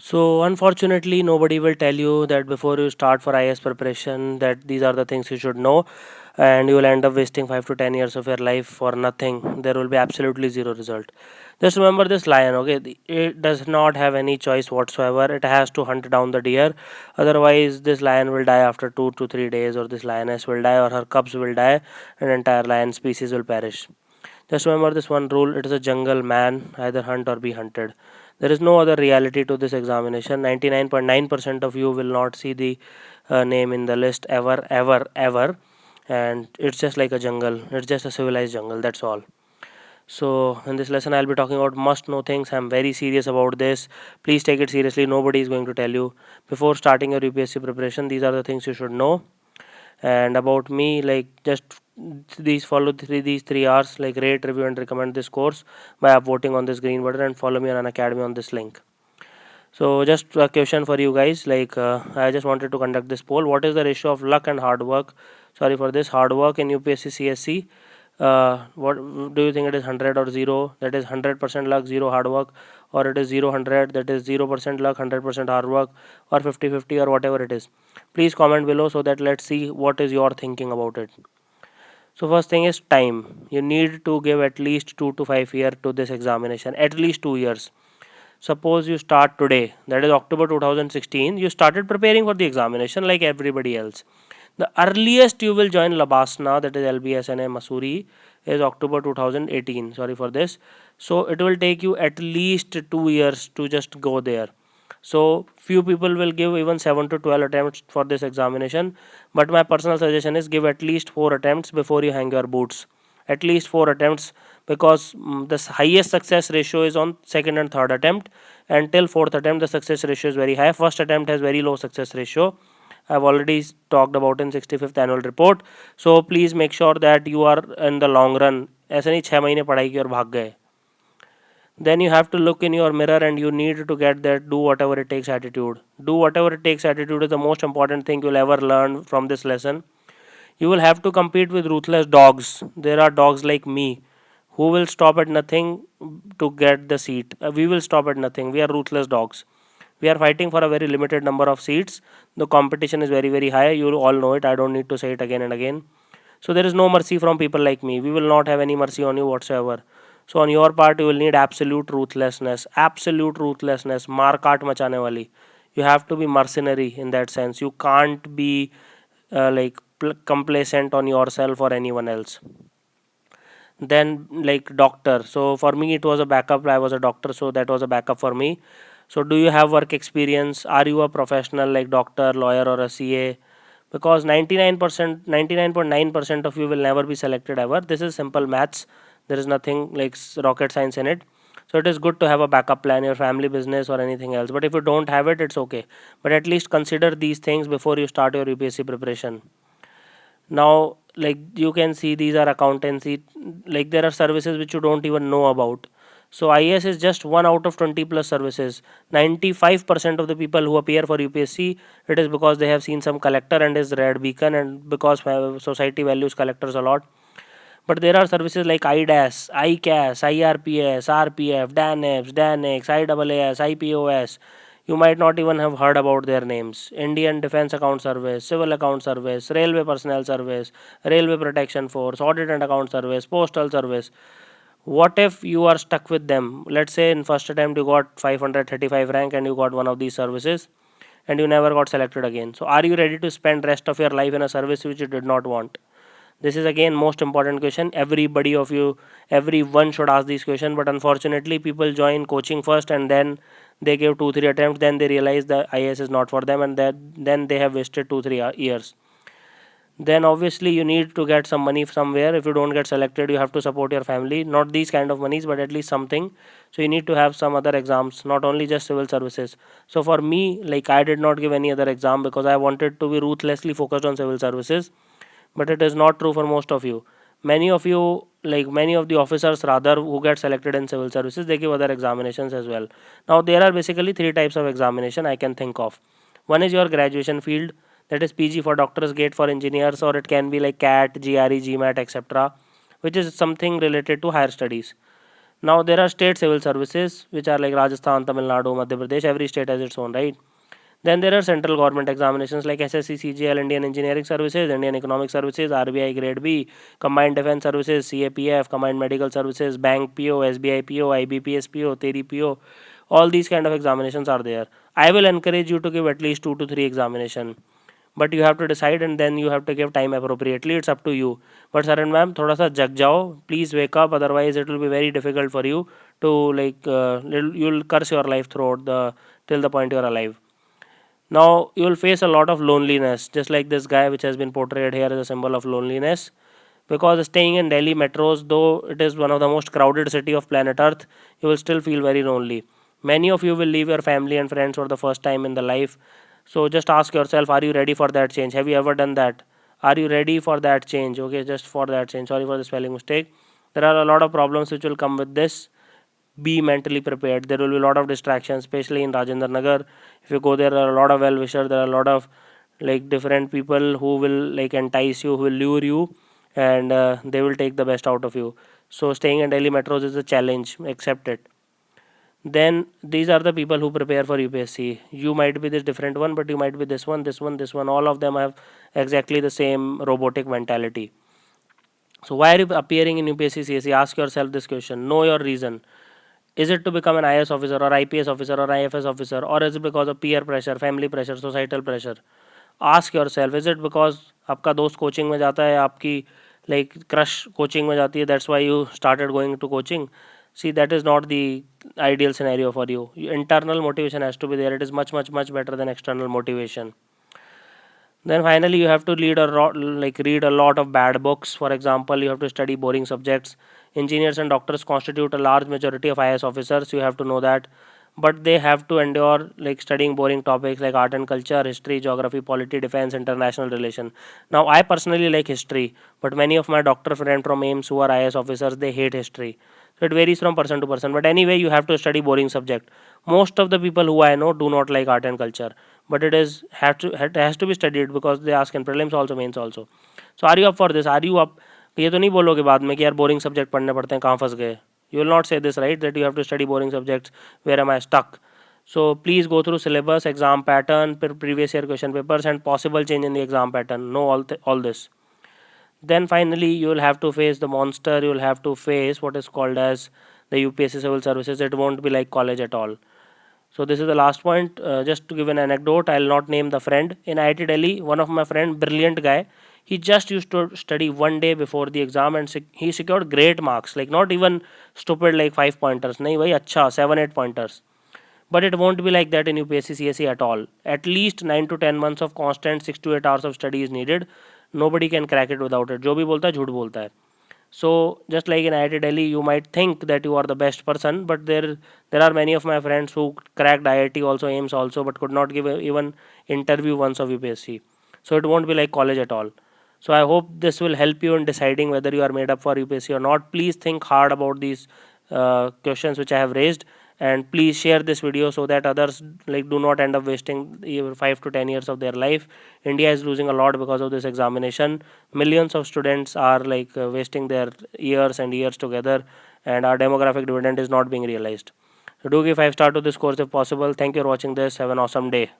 So unfortunately, nobody will tell you that before you start for IAS preparation that these are the things you should know, and you will end up wasting 5 to 10 years of your life for nothing. There will be absolutely zero result. Just remember this lion, okay? It does not have any choice whatsoever. It has to hunt down the deer. Otherwise, this lion will die after 2 to 3 days, or this lioness will die, or her cubs will die, and entire lion species will perish. Just remember this one rule: it is a jungle, man. Either hunt or be hunted. There is no other reality to this examination. 99.9% of you will not see the name in the list ever, ever, ever. And it's just like a jungle. It's just a civilized jungle. That's all. So, in this lesson, I'll be talking about must know things. I'm very serious about this. Please take it seriously. Nobody is going to tell you. Before starting your UPSC preparation, these are the things you should know. And about me, like, just these 3 hours, like, rate, review, and recommend this course by voting on this green button, and follow me on Unacademy on this link. So just a question for you guys, like, I just wanted to conduct this poll: what is the ratio of luck and hard work, sorry for this, hard work in UPSC CSE? What do you think? It is 100 or 0, that is 100% luck, 0 hard work, or it is 0 100, that is 0% luck, 100% hard work, or 50 50, or whatever it is? Please comment below so that let's see what is your thinking about it. So first thing is time. You need to give at least 2 to 5 years to this examination, at least 2 years. Suppose you start today, that is October 2016, you started preparing for the examination like everybody else. The earliest you will join Labasna, that is LBSNA Masuri, is October 2018. Sorry for this. So it will take you at least 2 years to just go there. So few people will give even 7 to 12 attempts for this examination, but my personal suggestion is give at least 4 attempts before you hang your boots. At least 4 attempts, because the highest success ratio is on second and third attempt, and till fourth attempt the success ratio is very high. First attempt has very low success ratio. I've already talked about in 65th annual report. So please make sure that you are in the long run. ऐसे नहीं 6 महीने पढ़ाई की और भाग गए. Then you have to look in your mirror and you need to get that do whatever it takes attitude. Do whatever it takes attitude is the most important thing you'll ever learn from this lesson. You will have to compete with ruthless dogs. There are dogs like me who will stop at nothing to get the seat. We will stop at nothing. We are ruthless dogs. We are fighting for a very limited number of seats. The competition is very, very high. You all know it. I don't need to say it again and again. So there is no mercy from people like me. We will not have any mercy on you whatsoever. So on your part, you will need absolute ruthlessness. Absolute ruthlessness. मार काट मचाने वाली. You have to be mercenary in that sense. You can't be like complacent on yourself or anyone else. Then, like, doctor. So for me it was a backup. I was a doctor, so that was a backup for me. So do you have work experience? Are you a professional like doctor, lawyer, or a CA? Because 99%, 99.9% of you will never be selected ever. This is simple maths. There is nothing like rocket science in it. So it is good to have a backup plan, your family business or anything else. But if you don't have it, it's okay. But at least consider these things before you start your UPSC preparation. Now, like, you can see these are accountancy, like there are services which you don't even know about. So IAS is just 1 out of 20 plus services. 95% of the people who appear for UPSC, it is because they have seen some collector and is red beacon, and because society values collectors a lot. But there are services like IDAS, ICAS, IRPS, RPF, DANEPS, DANEX, IAAS, IPOS. You might not even have heard about their names. Indian Defence Account Service, Civil Account Service, Railway Personnel Service, Railway Protection Force, Audit and Account Service, Postal Service. What if you are stuck with them? Let's say in first attempt you got 535 rank and you got one of these services and you never got selected again. So are you ready to spend rest of your life in a service which you did not want? This is again most important question. Everybody of you, everyone should ask this question, but unfortunately people join coaching first and then they give 2 3 attempts, then they realize the IAS is not for them, and then they have wasted 2 3 years. Then obviously you need to get some money somewhere. If you don't get selected, you have to support your family, not these kind of monies but at least something. So you need to have some other exams, not only just civil services. So for me, like, I did not give any other exam because I wanted to be ruthlessly focused on civil services. But it is not true for most of you. Many of you, like many of the officers rather, who get selected in civil services, they give other examinations as well. Now there are basically 3 types of examination I can think of. One is your graduation field, that is PG for doctors, GATE for engineers, or it can be like CAT, GRE, GMAT, etc., which is something related to higher studies. Now there are state civil services which are like Rajasthan, Tamil Nadu, Madhya Pradesh. Every state has its own, right? Then there are central government examinations like SSC, CGL, Indian Engineering Services, Indian Economic Services, RBI Grade B, Combined Defence Services, CAPF, Combined Medical Services, Bank PO, SBI PO, IBPS PO, TERI PO. All these kind of examinations are there. I will encourage you to give at least 2 to 3 examination, but you have to decide and then you have to give time appropriately. It's up to you. But sir and ma'am, थोड़ा सा जग जाओ, please wake up, otherwise it will be very difficult for you to like you'll curse your life throughout the till the point you're alive. Now you will face a lot of loneliness, just like this guy which has been portrayed here as a symbol of loneliness. Because staying in Delhi metros, though it is one of the most crowded city of planet Earth, you will still feel very lonely. Many of you will leave your family and friends for the first time in the life. So just ask yourself, are you ready for that change? Have you ever done that? Are you ready for that change? Okay, just for that change. Sorry for the spelling mistake. There are a lot of problems which will come with this. Be mentally prepared. There will be a lot of distractions, especially in Rajendra Nagar. If you go there are a lot of well wishers. There are a lot of like different people who will like entice you, who will lure you, and they will take the best out of you. So staying in Delhi metros is a challenge. Accept it. Then these are the people who prepare for UPSC. You might be this different one, but you might be this one, this one, this one. All of them have exactly the same robotic mentality. So why are you appearing in UPSC CSE? Ask yourself this question. Know your reason. Is it to become an IAS officer or IPS officer or IFS officer, or is it because of peer pressure, family pressure, societal pressure? Ask yourself, is it because आपका दोस्त coaching में जाता है, आपकी like crush coaching में जाती है, that's why you started going to coaching? See, that is not the ideal scenario for you. Internal motivation has to be there. It is much better than external motivation. Then finally, you have to read a lot of bad books. For example, you have to study boring subjects. Engineers and doctors constitute a large majority of IAS officers. You have to know that, but they have to endure like studying boring topics like art and culture, history, geography, polity, defense, international relation. Now, I personally like history, but many of my doctor friends from AIMS who are IAS officers, they hate history. So it varies from person to person. But anyway, you have to study boring subject. Most of the people who I know do not like art and culture, but it has to be studied because they ask in prelims also, mains also. So are you up for this? Are you up? ये तो नहीं बोलोगे बाद में कि यार boring subject पढ़ने पड़ते हैं, कहाँ फंस गए? You will not say this, right? That you have to study boring subjects. Where am I stuck? So please go through syllabus, exam pattern, previous year question papers, and possible change in the exam pattern. Know all this. Then finally, you will have to face the monster. You will have to face what is called as the UPSC civil services. It won't be like college at all. So this is the last point. Just to give an anecdote, I'll not name the friend. In IIT Delhi, one of my friend, brilliant guy, he just used to study one day before the exam and he secured great marks. Like not even stupid like 5 pointers. Nahi bhai, acha 7 8 pointers. But it won't be like that in UPSC CSE at all. At least 9 to 10 months of constant 6 to 8 hours of study is needed. Nobody can crack it without it. जो भी बोलता है झूठ बोलता है. So just like in IIT Delhi, you might think that you are the best person, but there are many of my friends who cracked IIT also, AIMS also, but could not give even interview once of UPSC. So it won't be like college at all. So I hope this will help you in deciding whether you are made up for UPSC or not. Please think hard about these questions which I have raised, and please share this video so that others like do not end up wasting 5 to 10 years of their life. India is losing a lot because of this examination. Millions of students are like wasting their years and years together, and our demographic dividend is not being realized. So do give 5 star to this course if possible. Thank you for watching this. Have an awesome day.